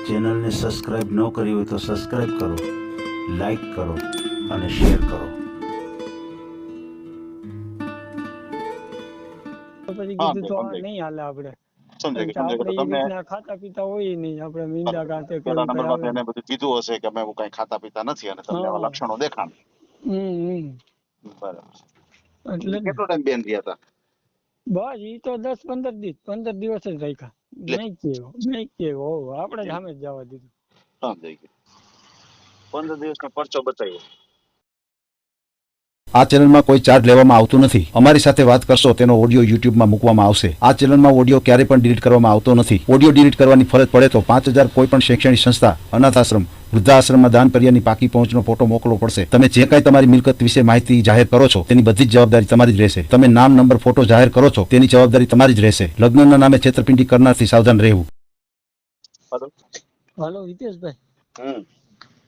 ચેનલને સબસ્ક્રાઇબ ન કરી હોય તો સબસ્ક્રાઇબ કરો, લાઈક કરો અને શેર કરો. પછી કીધું તો આ નહીં હાલે આપણે સમજાય કારણ કે ગયું, આપણે એ તમને રીતના ખાતા પીતા હોય નહીં, આપણે મીંડા કાંતે કે પેલા એવું કઈ નંબરમાં આવે એને બધું કીધું હશે કે અમે એવું કઈ ખાતા પીતા નથી અને તમને એવા હા. લક્ષણો દેખાણ. હમ બરાબર. એટલે જ ને. કેટલો ટાઈમ બેન રહ્યા હતા? બસ ઈ તો 10-15 દિવસ જ રાખ્યા. નહીં કેવો આપણે જ સામે જ જવા દીધું. સમજાઈ ગયું. 15 દિવસનો પરચો બતાવ્યો. આ ચેનલમાં કોઈ ચાર્જ લેવામાં આવતો નથી. અમારી સાથે વાત કરશો તેનો ઓડિયો યુટ્યુબમાં મૂકવામાં આવશે. આ ચેનલમાં ઓડિયો ક્યારે પણ ડિલીટ કરવામાં આવતો નથી. ઓડિયો ડિલીટ કરવાની ફરજ પડે તો 5000 કોઈ પણ શૈક્ષણિક સંસ્થા, અનાથ આશ્રમ, વૃદ્ધાશ્રમમાં દાન કર્યાની પાકી પહોંચનો ફોટો મોકલવો પડશે. તમે જે કાંઈ તમારી મિલકત વિશે માહિતી જાહેર કરો છો તેની બધી જ જવાબદારી તમારી જ રહેશે. તમે નામ, નંબર, ફોટો જાહેર કરો છો તેની જવાબદારી તમારી જ રહેશે. લગ્નના નામે છેતરપિંડી કરનારથી સાવધાન રહેવું. હાલો હિતેશભાઈ,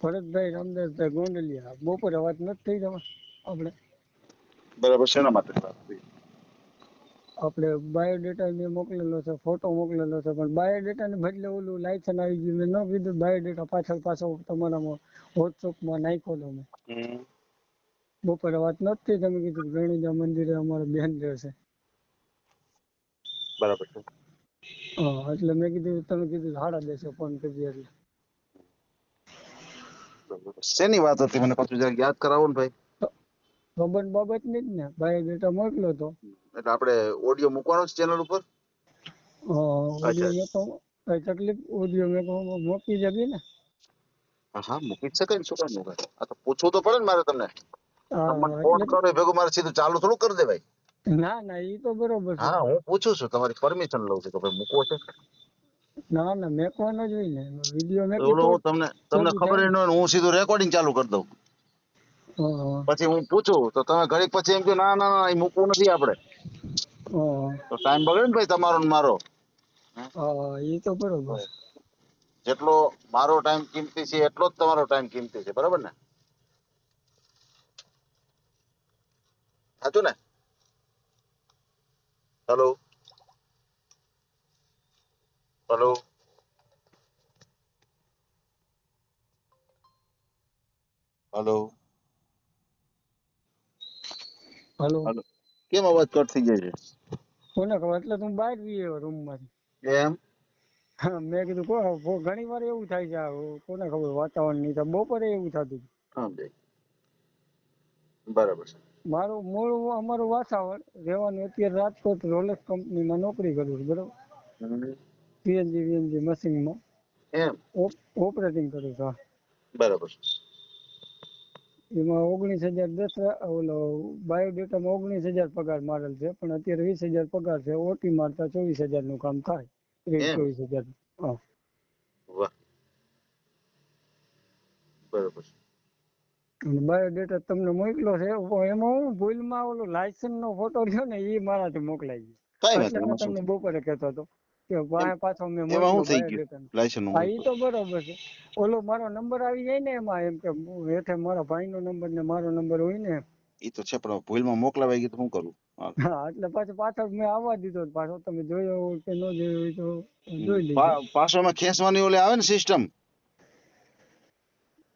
ભરતભાઈ રામદાસભાઈ ગોંડલિયા. બપોરે વાત નથી થઈ તમારે આપણે બરાબર. શેના માટે વાત થઈ? આપણે બાયોડેટા મેં મોકલેલો છે, ફોટો મોકલેલો છે, પણ બાયોડેટા ને બદલે ઓલું લાયસન્સ આવી ગયું. મેં ન કીધું બાયોડેટા પાછો તમારામાં વોટ્સઅપમાં નાખ્યો તો મેં. બપોરે વાત નથી થઈ. તમે કીધું ગણેજા મંદિરે અમારે બેન રહેશે. બરાબર છે. હા, એટલે મેં કીધું તમે કીધું 10:30 ફોન કરજે. એટલે શેની વાત હતી મને પાછું જરાક યાદ કરાવો ને ભાઈ. સંબંધ બાબત ની જ ને, બાયોડેટા મોકલ્યો તો. એટલે આપણે ઓડિયો મૂકવાનો છે ચેનલ ઉપર? ઓડિયો મેં તો કઈ તકલીફ ઓડિયો મેં તો મોકલી જગી ને. હા, મૂકી જ શકાય ને, શું કામ મૂકાય? આ તો પૂછવું તો પડે ને મારે તમને. હા, મને ફોન એટલે કરો એ ભેગું મારે સીધું ચાલુ થોડું કરી દે ભાઈ. ના ઈ તો બરોબર છે. હા, હું પૂછું છું, તમારી પરમિશન લઉં છું કે ભાઈ મૂકવો છે. ના મેકવાનો જ હોય ને. વિડીયો મેં ઓલો કીધું તમને ખબર ન હોય ને હું સીધું રેકોર્ડિંગ ચાલુ કરી દઉં. પછી હું પૂછું તો તમે ઘડીક પછી એમ કે ના ના ના એ મૂકવું નથી આપણે. તો ટાઈમ બગડે ને ભાઈ તમારો ને મારો. ઈ તો બરોબર. જેટલો મારો ટાઈમ કિંમતી છે એટલો જ તમારો ટાઈમ કિંમતી છે, બરાબર ને? સાચું ને? હેલો હેલો હેલો હાલો, હેલો. કેમ અવાજ કટ થઈ જાય છે? કોને ખબર, એટલે તું બહાર જઈએ રૂમ માંથી. એમ? હા, મેં કીધું ઘણી વાર એવું થાય છે. કોને ખબર વાતાવરણ નહીં થાય. બપોરે એવું થતું. સમજાય. બરાબર છે. મારું મૂળ અમારું વાસાવળ રહેવાનું. અત્યારે રાજકોટ રોલેક્સ કંપનીમાં નોકરી કરું છું, બરોબર. સીએનજી વીએનજી મશીનમાં એમ? ઓપરેટિંગ કરું છું. બરાબર. એમાં 19,010 ઓલો બાયોડેટામાં 19,000 પગાર મારેલ છે, પણ અત્યારે 20,000 પગાર છે. ઓટી મારતા 24,000 નું કામ થાય. 23,000. હા. વાહ, બરાબર. અને બાયોડેટા તમને મોકલો છે. એમાં હું ભૂલમાં ઓલો લાયસન્સ નો ફોટો લ્યો ને એ મારાથી મોકલાઈ કઈ ગયો. વાત એટલે નહીં, મેં એમાં શું તમને થયું? બપોરે કહેતો હતો કે પાછો મેં એમાં મોકલો શું થઈ ગયું? બાયોડેટા. લાયસન્સ નું હા, ઈ મોકલો. તો બરોબર છે. ઓલો મારો નંબર આવી જાય ને એમાં, એમ કે હેઠે મારા ભાઈનો નંબર ને મારો નંબર હોય ને. એ તો છે, પણ ભૂલમાં મોકલાવાઈ ગયું તો શું કરું? હા, એટલે પાછળ મેં આવવા દીધો. પાછો તમે જોયો હોય કે ન જોયો હોય તો જોઈ લીધો. પાછળમાં ખેંચવાની ઓલી આવે ને સિસ્ટમ.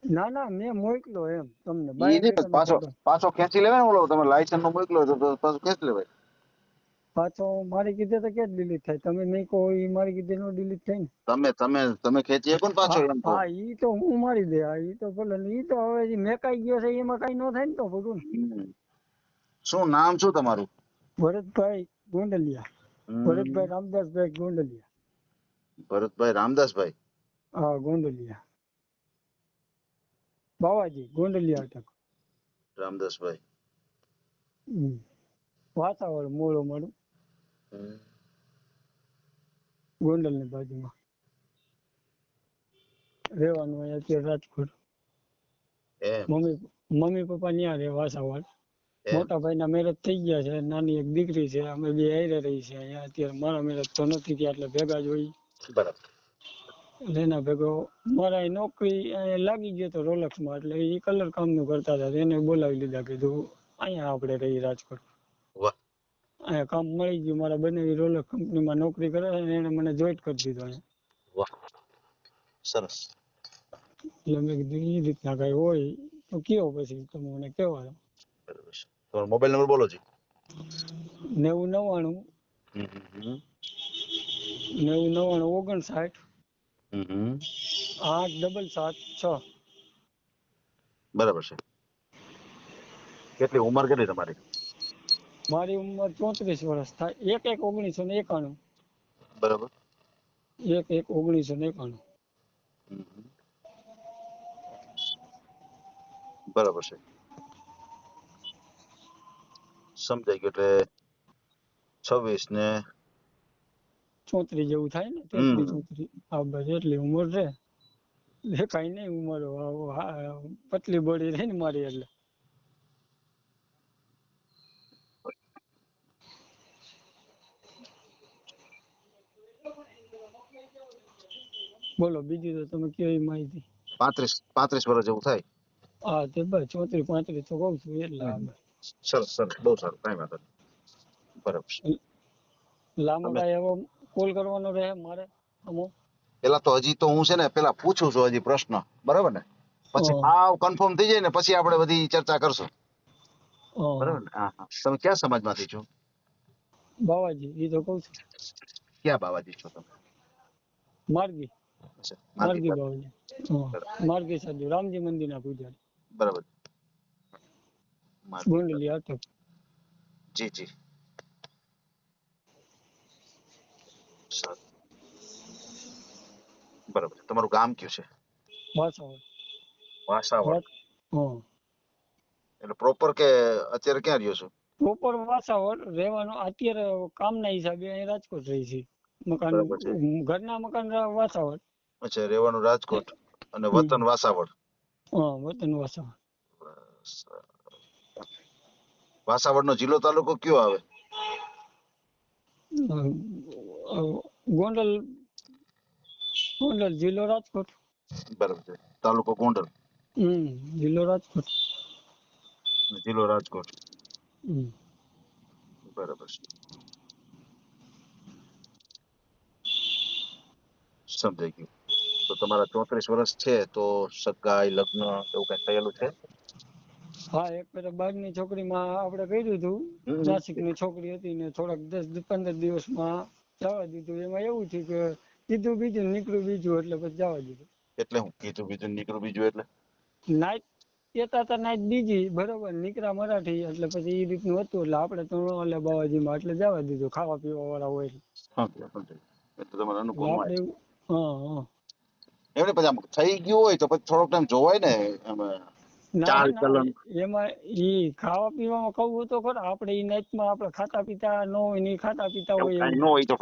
ના મેં મોકલો એમ તમને ઈ નહીં, બાયોડેટા નો ફોટો. પાછો ખેંચી લેવાય ને. ઓલો તમે લાયસન્સ નો મોકલો તો પાછો ખેંચી લેવાય. પાછો મારી કીધે તો ક્યાં ડિલીટ થાય? તમે નહીં કહો એ મારી કીધે નો ડિલીટ થાય ને. તમે ખેંચી શકો ને પાછો, એમ કહું. હા, ઈ તો હું મારી દે. ઈ તો ભલે. ઈ તો હવે મેકાઈ ગયો છે, એમાં કઈ ન થાય ને તો ખોટું ને. શું નામ શું તમારું? ભરતભાઈ ગોંડલિયા. ભરતભાઈ રામદાસભાઈ ગોંડલિયા. ભરતભાઈ રામદાસભાઈ. હા, ગોંડલિયા. બાવાજી ગોંડલિયા અટક. રામદાસભાઈ. વાતાવરણ મોળો મારું ગોંડલ ની બાજુમાં રહેવાનું. હોય અત્યારે રાજકોટ. મમ્મી પપ્પા ત્યાં રહે વાસાવળ. મોટા ભાઈ ના મેરેજ થઈ ગયા છે. નાની એક દીકરી છે. અમે બે હારે રહી છે અહીંયા. અત્યારે મારા મેરેજ તો નથી થયા એટલે ભેગા જ હોય. બરાબર. એના ભેગો મારા નોકરી લાગી ગયો તો રોલેક્સ માં, એટલે એ કલર કામ નું કરતા હતા. એને બોલાવી લીધા, કીધું અહીંયા આપણે રહી રાજકોટ. અહીંયા કામ મળી ગયું, મારા બનેવી રોલર કંપનીમાં નોકરી કરે છે અને એને મને જોઈન્ટ કરી દીધો અહીંયા. વાહ, સરસ. એટલે મેં કીધું એ રીતના કઈ હોય તો કયો, પછી તમે મને કહેવાય. બરાબર છે. તમારો મોબાઈલ નંબર બોલો જી. 9099 59 877 6. બરાબર છે. કેટલી ઉંમર કેટલી તમારી? મારી ઉંમર 34 વર્ષ થાય. 1/1/1991. બરાબર. 1/1/1991. બરાબર છે, સમજાઈ ગયું. એટલે 26 ને 34 જેવું થાય ને, 33 34 આ બસ એટલી ઉંમર છે. દેખાય નહીં ઉંમર, પતલી બોડી રહી ને મારી એટલે. બોલો બીજું તો તમે કયો એ માહિતી. 35 વર્ષ જેવું થાય. હા તે બસ 34 35 તો કઉ છું એટલે. સરસ સરસ, બહુ સારું, કઈ વાંધો નહીં. બરાબર છે. લાંબો કાંઈ એવો કોલ કરવાનો રહે મારે અમુક? પેલા તો હજી તો હું છે ને પેલા પૂછું છું હજી પ્રશ્ન, બરાબર ને? પછી આ કન્ફર્મ થઈ જાય ને પછી આપણે બધી ચર્ચા કરશું, બરાબર ને? હા હા. તમે ક્યાં સમાજમાંથી છો? બાવાજી, એ તો કઉ છું. ક્યાં બાવાજી છો તમે? માર્ગી. અચ્છા, માર્ગી બાવાજી. માર્ગી સાધુ, રામજી મંદિરના પૂજારી. બરાબર. ગોંડલી આટક. જી જી. સારું. બરાબર. તમારું ગામ કયું છે? વાસાવડ. વાસાવડ. હા. એટલે પ્રોપર કે અત્યારે ક્યાં રહ્યો છો? પ્રોપર વાસાવડ રહેવાનું. અત્યારે કામના હિસાબે અહીં રાજકોટ રહી છે. મકાન, ઘરના મકાન વાસાવડ. અચ્છા, રહેવાનું રાજકોટ અને વતન વાસાવડ. હા, વતન વાસાવડ. વાસાવડ નો જિલ્લો તાલુકો કયો આવે? ગોંડલ. ગોંડલ જિલ્લો રાજકોટ. બરાબર છે. તાલુકો ગોંડલ. જિલ્લો રાજકોટ. જિલ્લો રાજકોટ. બરાબર છે, સમજાઈ ગયું. તો તમારા 34 વર્ષ છે તો સગાઈ લગ્ન એવું કઈ થયેલું છે? હા, એક પેલા બારની છોકરીમાં આપણે કર્યું હતું. નાસિકની છોકરી હતી ને થોડાક 10-15 દિવસમાં જવા દીધું. એમાં એવું થયું કે કીધું બીજું નીકળ્યું બીજું, એટલે પછી જવા દીધું. એટલે હું કીધું બીજું નીકળું બીજું એટલે? નાઈટ કેતા હતા, નાઈટ બીજી, બરોબર, નીકળ્યા મરાઠી, એટલે પછી એ રીતનું હતું. એટલે આપણે તો એટલે બાવાજીમાં એટલે જવા દીધું, ખાવા પીવા વાળા હોય. એટલે તમારા અનુકૂળ આપણે હા. એમને પછી આમ થઈ ગયું હોય તો પછી થોડોક ટાઈમ જોવાય ને ચાલ ચલણ. એમાં ઈ ખાવા પીવામાં કહું તો ખરા, આપણે ઈ નાઈટમાં આપણે ખાતા પીતા ન હોય ને ખાતા પીતા હોય ન હોય તો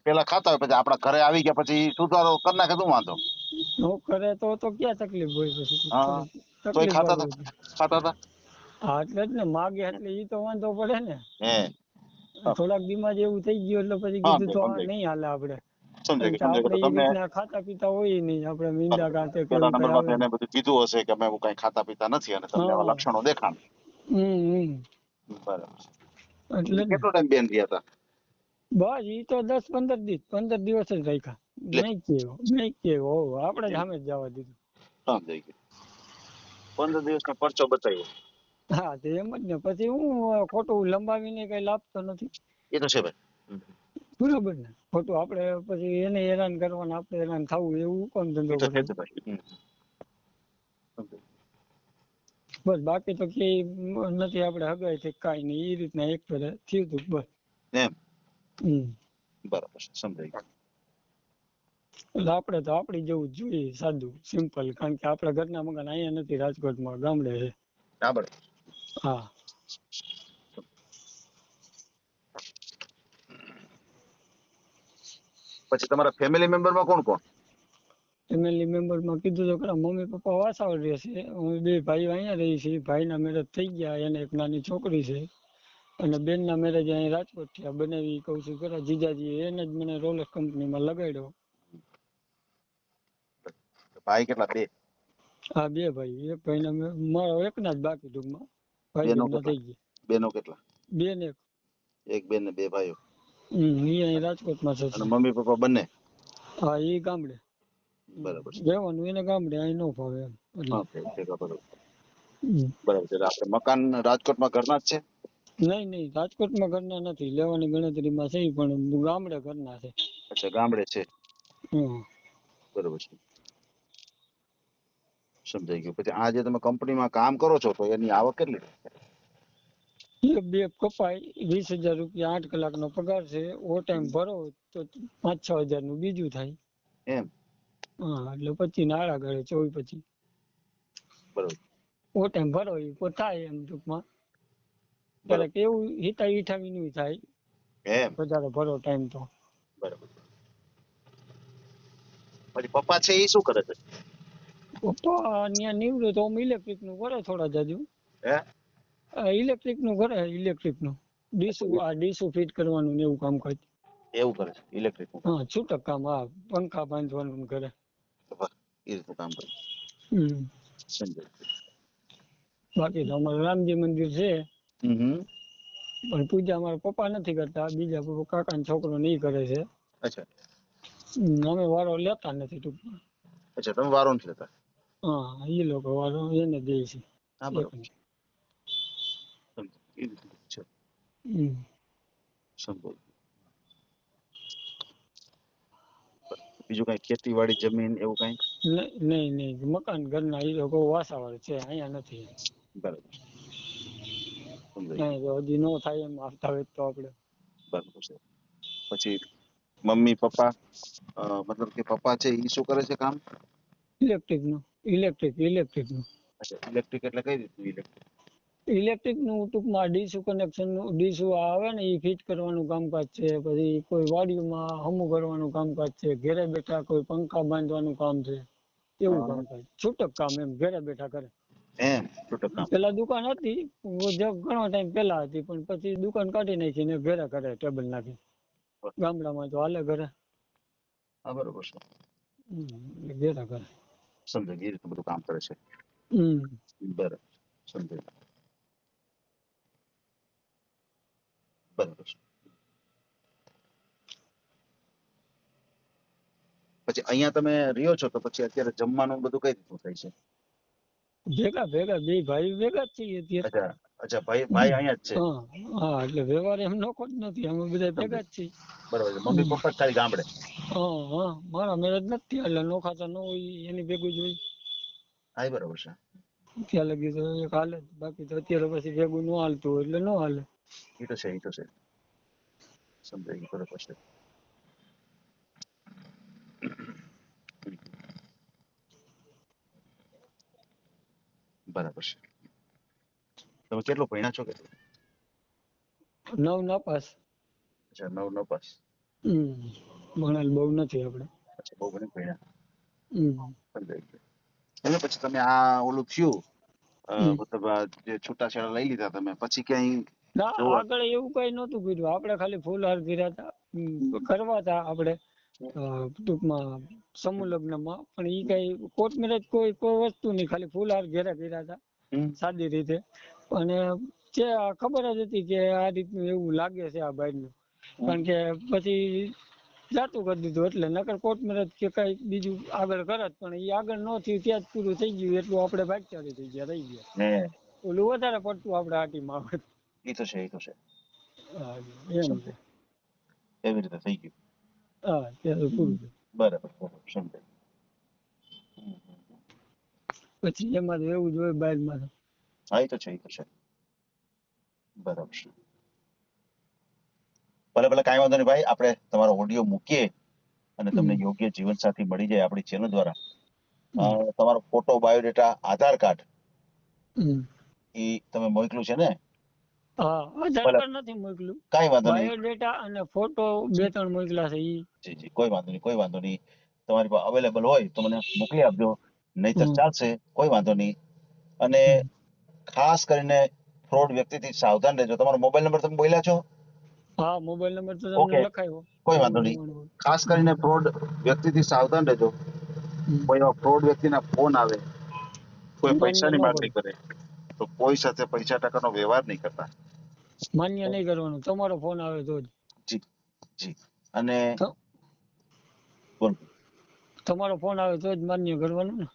પેલા ખાતા હોય, પછી આપણા ઘરે આવી ગયા પછી સુધારો કરી નાખે શું વાંધો? નો કરે તો ક્યાં તકલીફ હોય પછી? તોય ખાતા હતા. હા, એટલે જ ને માગે એટલે ઈ તો વાંધો પડે ને. હે થોડાક દિમાગ એવું થઈ ગયું એટલે પછી કીધું તો નહીં હાલે આપણે. આપણે એ રીતના ખાતા પીતા હોય નહીં, આપણે મીંડા ગાંઠે પેલા નંબરમાં એને બધું કીધું હશે કે અમે કઈ ખાતા પીતા નથી અને તમને એવા લક્ષણો દેખાણ. બરાબર. એટલે કેટલો ટાઈમ બેન રહ્યા હતા? બસ ઈ તો 10-15 દિવસ જ રાખ્યા. નહીં કેવો આપણે સામે જ જવા દીધું. સમજાઈ ગયું. 15 દિવસનો પરચો બતાવ્યો. હા, તો એમ જ ને. પછી હું ખોટું લંબાવીને કઈ લાભ તો નથી. એ તો છે ભાઈ, બરાબર ને. ખોટું આપણે પછી એને હેરાન કરવાના, આપણે હેરાન થવું, એવું કોણ ધંધો કરે? બસ બાકી તો કઈ નથી. આપણે હગાઈ થી કઈ નહીં, એ રીતના એક ફેરે થયું હતું બસ. એમ. બરાબર, સમજાઈ ગયું. એટલે આપણે તો આપડી જેવું જ જોઈએ, સાદું સિમ્પલ. કારણ કે આપણા ઘરના મકાન અહીંયા નથી, રાજકોટમાં ગામડે છે. હા. પછી તમારા ફેમિલી મેમ્બરમાં કોણ કોણ? ફેમિલી મેમ્બરમાં કીધું તો ખરા, મમ્મી પપ્પા વાસાવડ રહે છે, અમે 2 ભાઈઓ અહીંયા રહી છીએ. ભાઈના મેરેજ થઈ ગયા, એને એક નાની છોકરી છે, અને બેનના મેરેજ અહીંયા રાજકોટ થયા. બનાવી કહું છું ખરા, જીજાજી એને જ મને રોલર કંપનીમાં લગાડ્યો. ભાઈ કેટલા? 2? હા, 2 ભાઈ. એક ભાઈના મારો એકના જ બાકી ટૂંકમાં. ભાઈ થઈ ગયા. બેનો કેટલા? 2 ને 1. એક બેન ને બે ભાઈઓ. ઈ અહીં રાજકોટમાં છે. અને મમ્મી પપ્પા બંને? હા, ઈ ગામડે. બરાબર છે. રહેવાનું એને ગામડે, અહીં ન ફાવે એમ. ઓકે, બરાબર. હમ. બરાબર છે. એટલે આપણે મકાન રાજકોટમાં ઘરના જ છે? નહીં, રાજકોટમાં ઘરના નથી, લેવાની ગણતરીમાં છે પણ ગામડે ઘરના છે. અચ્છા, ગામડે છે. હમ. બરોબર છે, સમજાઈ ગયું. પછી આ જે તમે કંપનીમાં કામ કરો છો તો એની આવક કેટલી? બે કપાય 20,000 રૂપિયા 8 કલાકનો પગાર છે. ઓ ટાઈમ ભરો તો 5-6 હજાર નું બીજું થાય. એમ? હા, એટલે પછી નાળા ઘરે 24-25. બરોબર. ઓ ટાઈમ ભરો એ થાય એમ ટૂંકમાં. ક્યારેક એવું હિતાવી નું થાય એમ? વધારે ભરો ટાઈમ તો. બરોબર. પછી પપ્પા છે એ શું કરે છે? પપ્પા ત્યાં નિવૃત્ત, ઓમ ઇલેક્ટ્રિક નું કરે થોડા જાજુ. હે? ઇલેક્ટ્રિક નું કરે, ઇલેક્ટ્રિક નું ડીસુ ફિટ કરવાનું ને એવું કામ કરે. એવું કરે છે ઇલેક્ટ્રિક નું કામ? હા, છૂટક કામ. હા, પંખા બાંધવાનું કરે. એ રીતનું કામ કરે. હમ. સમજાય. બાકી તો અમારે રામજી મંદિર છે હમ. પણ પૂજા અમારા પપ્પા નથી કરતા, બીજા કાકાનો છોકરો નહીં કરે છે. અચ્છા. અમે વારો લેતા નથી ટૂંકમાં. અચ્છા, તમે વારો નથી લેતા? હા, એ લોકો વારો એને દે છે. હા, બરોબર. એ રીતનું છે. હમ. સમજાય. બીજું કઈ ખેતીવાડી જમીન એવું કઈ? નહીં, મકાન ઘરના એ લોકો વાસાવાળ છે, અહીંયા નથી. બરાબર. સમજાય. હજી નો થાય એમ આવતા હોય તો આપણે. બરાબર છે. પછી મમ્મી પપ્પા, મતલબ કે પપ્પા છે એ શું કરે છે કામ? ઇલેક્ટ્રિક નું. અચ્છા, ઇલેક્ટ્રિક એટલે કઈ રીતનું ઇલેક્ટ્રિક? ઇલેક્ટ્રિક નું ટૂંકમાં ડીસુ કનેક્શન નું, ડીસુ આવે ને એ ફિટ કરવાનું કામકાજ છે. પછી કોઈ વાડીમાં હમું કરવાનું કામકાજ છે. ઘરે બેઠા કોઈ પંખા બાંધવાનું કામ છે. એવું કામકાજ છૂટક કામ એમ, ઘરે બેઠા કરે. એમ? છૂટક કામ. પેલા દુકાન હતી, ઘણો ટાઈમ પેલા હતી, પણ પછી દુકાન કાઢી નાખી ને ઘરે કરે ટેબલ નાખી. ગામડામાં તો હાલે ઘરે. હા, બરોબર છે. એટલે ઘરે કરે. સમજાય. એ રીતનું બધું કામ કરે છે. બરાબર. સમજાય. બરાબર છે. પછી અહીંયા તમે રહ્યો છો તો પછી અત્યારે જમવાનું બધું કઈ રીતનું થાય છે? ભેગા બે ભાઈ ભેગા જ છીએ અત્યારે. અચ્છા, ભાઈ અહીંયા જ છે? હા, એટલે વ્યવહાર એમ નોખો જ નથી, અમે બધા ભેગા જ છીએ. બરોબર છે. મમ્મી પપ્પા જ ખાલી ગામડે? હા, મારા મેરેજ નથી, એટલે નોખાતા ન હોય એની ભેગું જ હોય. હા, બરોબર છે. ત્યાં લગી તો એક હાલે, બાકી તો અત્યારે પછી ભેગું ન હાલતું હોય એટલે ન હાલે. એ તો છે. સમજાય. બરોબર છે. બરાબર છે. તમે કેટલું ભણ્યા છો? 9 નાપાસ. અચ્છા, 9 નપાસ. ભણેલ બહુ નથી આપણે. અચ્છા, બહુ ઘણી ભણ્યા. સમજાય ગયું. એટલે પછી તમે આ ઓલું થયું, મતલબ જે છૂટાછેડા લઈ લીધા તમે, પછી ક્યાંય ના, જોવા? આગળ એવું કઈ નતું કર્યું. આપણે ખાલી ફૂલહાર કર્યા હતા, કરવા હતા આપણે ટૂંકમાં સમૂહ લગ્નમાં, પણ ઈ કઈ કોર્ટ મેરેજ કોઈ વસ્તુ નહીં, ખાલી ફૂલહાર ઘેરા કર્યા હતા સાદી રીતે. અને જે ખબર જ હતી કે આ રીતનું એવું લાગે છે આ બાઈનું, કારણ કે પછી જાતું કરી દીધું. એટલે નકર કોર્ટ મેરેજ કે કઈ બીજું આગળ કરત, પણ એ આગળ ન થયું ત્યાં જ પૂરું થઈ ગયું. એટલું આપણે ભાગચારી થઈ ગયા, રહી ગયા. ઓલું વધારે પડતું આપણે હાટીમાં આવે. એ તો છે. એમ છે. એવી રીતે થઈ ગયું. હા, ત્યારે પૂરું. બરાબર. સમજાય. પછી એમાં તો એવું જ હોય બાઈલમાં. હા, એ તો છે. બરાબર છે. ભલે કાંઈ વાંધો નહીં ભાઈ, આપણે તમારો ઓડિયો મૂકીએ અને તમને યોગ્ય જીવનસાથી મળી જાય આપણી ચેનલ દ્વારા. તમારો ફોટો, બાયોડેટા, આધાર કાર્ડ એ તમે મોકલ્યું છે ને? હા, આધાર કાર્ડ નથી મોકલ્યું. કાંઈ વાંધો નહીં. બાયોડેટા અને ફોટો 2-3 મોકલ્યા છે. જી, કોઈ વાંધો નહીં. તમારી પાસે અવેલેબલ હોય તો મને મોકલી આપજો, નહીતર ચાલશે, કોઈ વાંધો નહીં. અને ખાસ કરીને ફ્રોડ વ્યક્તિથી સાવધાન રહેજો. તમારો મોબાઈલ નંબર તમે બોલ્યા છો? હા, મોબાઈલ નંબર તો તમને લખાયો. કોઈ વાંધો નહીં. ખાસ કરીને ફ્રોડ વ્યક્તિથી સાવધાન રહેજો. કોઈ એવા ફ્રોડ વ્યક્તિના ફોન આવે, કોઈ પૈસાની માંગણી કરે તો કોઈ સાથે પૈસા ટકાનો વ્યવહાર નહીં કરતા. માન્ય નહીં કરવાનું, તમારો ફોન આવે તો જ. જી જી. અને તો- બોલો. તમારો ફોન આવે તો જ માન્ય કરવાનું ને.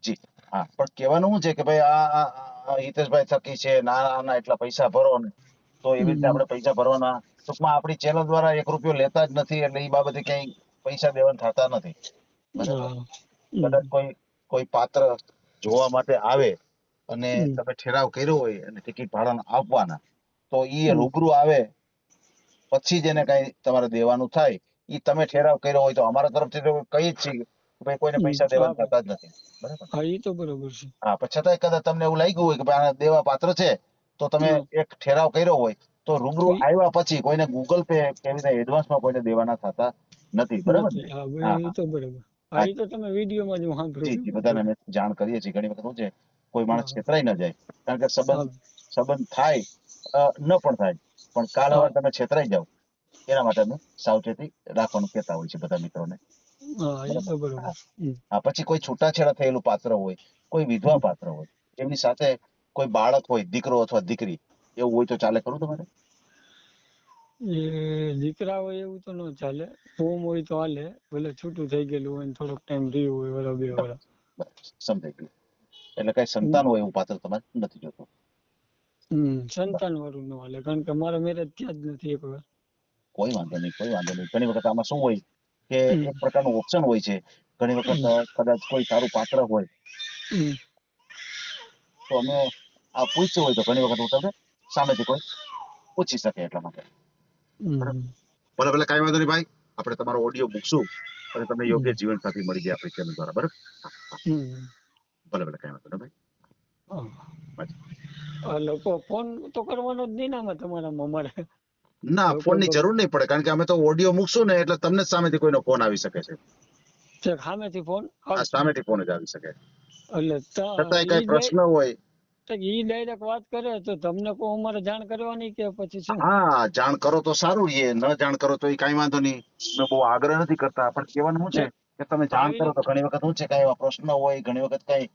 જી હા, પણ કહેવાનું શું છે કે ભાઈ આ હિતેશભાઈ થકી છે, આના એટલા પૈસા ભરો ને, તો એવી રીતે આપણે પૈસા ભરવાના. ટૂંકમાં આપણી ચેનલ દ્વારા 1 રૂપિયો લેતા જ નથી, એટલે એ બાબતે ક્યાંય પૈસા દેવાના થતા નથી. બરાબર. હા. કદાચ કોઈ પાત્ર જોવા માટે આવે અને હમ. તમે ઠેરાવ કર્યો હોય અને ટિકિટ ભાડાના આપવાના, તો ઈ હમ. રૂબરૂ આવે પછી જ એને કઈ તમારે દેવાનું થાય. ઈ તમે ઠેરાવ કર્યો હોય તો અમારા તરફથી તો કઈ જ છીએ કે ભાઈ કોઈને પૈસા દેવાના થતા જ નથી. બરાબર. હા, એ તો બરોબર છે. હા, પણ છતાંય કદાચ તમને એવું લાગ્યું હોય કે ભાઈ આને દેવા પાત્ર છે, તો તમે હમ. એક ઠેરાવ કર્યો હોય તો રૂબરૂ તો ઈ- આવ્યા પછી કોઈને ગૂગલ પે કેવી રીતે એડવાન્સમાં કોઈને દેવાના થતા નથી. બરાબર ને? નથી. હા, હા એ હા તો બરોબર. હા, હા, એ તો તમે વિડીયોમાં જ હું સાંભળું જી છું. જી. બધાને અમે જાણ કરીએ છીએ. ઘણી વખત શું છે, કોઈ માણસ હા. છેતરાઈ ન જાય, કારણ કે હા. સંબંધ થાય ન પણ થાય, પણ કાલ હા. હવે તમે છેતરાઈ જાવ એના માટે અમે સાવચેતી રાખવાનું કહેતા હોય છે બધા મિત્રોને. હા, એ તો બરોબર. હા હા. પછી કોઈ છૂટાછેડા થયેલું પાત્ર હોય, કોઈ વિધવા પાત્ર હોય, એમની સાથે કોઈ બાળક હોય, દીકરો અથવા દીકરી, એવું હોય તો ચાલે ખરું તમારે? એ દીકરા હોય એવું તો ન ચાલે. હોમ હોય તો હાલે, ભલે છૂટું થઈ ગયેલું હોય ને થોડોક ટાઈમ રહ્યું હોય, વરસ 2 વર્ષ. બરાબર, સમજાઈ ગયું. એટલે કઈ સંતાન હોય એવું પાત્ર તમારે નથી જોતું. સંતાન વાળું ન હાલે, કારણ કે મારા મેરેજ થયા જ નથી એક વાર. કોઈ વાંધો નહીં, કોઈ વાંધો નહીં. ઘણી વખત આમાં શું હોય કે હમ. એક પ્રકારનું ઓપ્શન હોય છે. ઘણી વખત કદાચ કોઈ સારું પાત્ર હોય હમ. તો અમે આ પૂછ્યું હોય તો ઘણી વખત હું તમને સામેથી કોઈ પૂછી શકે એટલા માટે. બરાબર. હમ. ભલે ભલે, કાંઈ વાંધો નહીં ભાઈ. આપણે તમારો ઓડિયો મૂકશું અને તમને યોગ્ય હમ. જીવન સાથી મળી જાય આપણી ચેનલ દ્વારા. બરાબર. હમ. ભલે ભલે, કાંઈ વાંધો નહીં ભાઈ. હા. બાય. લોકો ફોન તો કરવાનો જ નહીં ને આમાં તમારામાં અમારે. ના, લોકો ફોનની જરૂર નહીં પડે, કારણ કે અમે તો ઓડિયો મૂકશું ને એટલે તમને જ સામેથી કોઈનો ફોન આવી શકે છે. છેક સામેથી ફોન આ આવશે. સામેથી ફોન જ આવી શકે. એટલે છતાંય કઈ પ્રશ્ન હોય, ઈ ડાયરેક્ટ વાત કરે તો તમને કોઈ અમારે જાણ કરવાની કે પછી શું? હા, જાણ કરો તો સારું રહીએ, ન જાણ કરો તો કાંઈ વાંધો નહીં. અમે બહુ આગ્રહ નથી કરતા, પણ કહેવાનું શું છે કે તમે જાણ આવી કરો રીતે તો ઘણી વખત શું છે, કાંઈ એવા પ્રશ્ન હોય, ઘણી વખત કાંઈ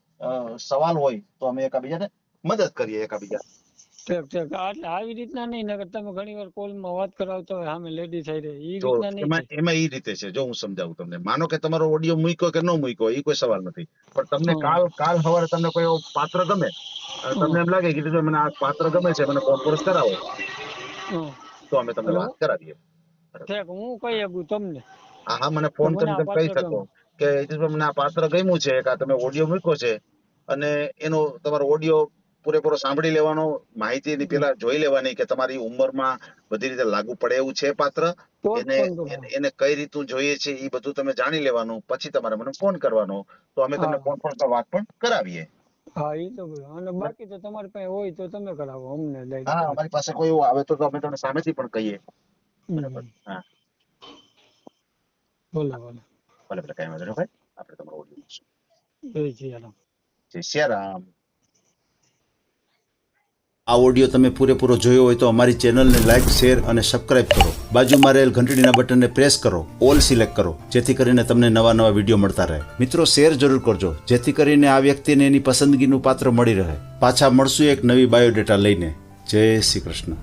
સવાલ હોય તો અમે એકાબીજાને મદદ કરીએ એકાબીજા. ઠીક એટલે આવી રીતના નહીં, નકર તમે ઘણી વાર કોલમાં વાત કરાવતા હોય સામે લેડી થઈ રહી, ઈ જો રીતના નહીં એમાં થાય. એમાં ઈ રીતે છે, જો હું સમજાવું તમને. માનો કે તમારો ઓડિયો મૂક્યો કે ન મૂક્યો એ કોઈ સવાલ નથી, પણ તમને કાલ સવારે તમને કોઈ એવો પાત્ર ગમે, તમને એમ લાગે કે જો મને આ પાત્ર ગમે છે, મને કોન્ફરન્સ કરાવો, તો અમે તમને એટલે વાત કરાવીએ. ઠીક હું કહી શકું તમને હા હા, મને કે ફોન મને કરીને આ તમે કહી પાત્ર શકો ગમે. કે હિતેશભાઈ મને આ પાત્ર ગમ્યું છે, કે આ તમે ઓડિયો મૂક્યો છે, અને એનો તમારો ઓડિયો પૂરેપૂરો સાંભળી લેવાનો, માહિતીની પેલા જોઈ લેવાની કે તમારી ઉંમરમાં બધી રીતે લાગુ પડે એવું છે પાત્ર, તો જ એને ફોન કરવાનો. એને કઈ રીતનું જોઈએ છે એ બધું તમે જાણી લેવાનું, પછી તમારે મને ફોન કરવાનો, તો અમે તમને હા કોન્ફરન્સમાં વાત પણ કરાવીએ. હા, એ તો બરાબર. અને બાકી તો તમારી પાસે હોય તો તમે કરાવો અમને હા, ડાયરેક્ટ. અમારી પાસે કોઈ એવું આવે તો અમે તમને સામેથી પણ કહીએ. બરાબર. હા, બોલો બોલો. ભલે ભલે, કઈ વાંધો નહીં ભાઈ. આપણે તમારો ઓડિયો મૂકશું. જય શ્રી રામ. જય સિયારામ. આ ઓડિયો તમે પૂરેપૂરો જોયો હોય તો અમારી ચેનલને લાઇક, શેર અને સબસ્ક્રાઇબ કરો. બાજુમાં રહેલ ઘંટડીના બટનને પ્રેસ કરો, ઓલ સિલેક્ટ કરો, જેથી કરીને તમને નવા નવા વિડીયો મળતા રહે. મિત્રો, શેર જરૂર કરજો, જેથી કરીને આ વ્યક્તિને એની પસંદગીનું પાત્ર મળી રહે. પાછા મળશું એક નવી બાયોડેટા લઈને. જય શ્રી કૃષ્ણ.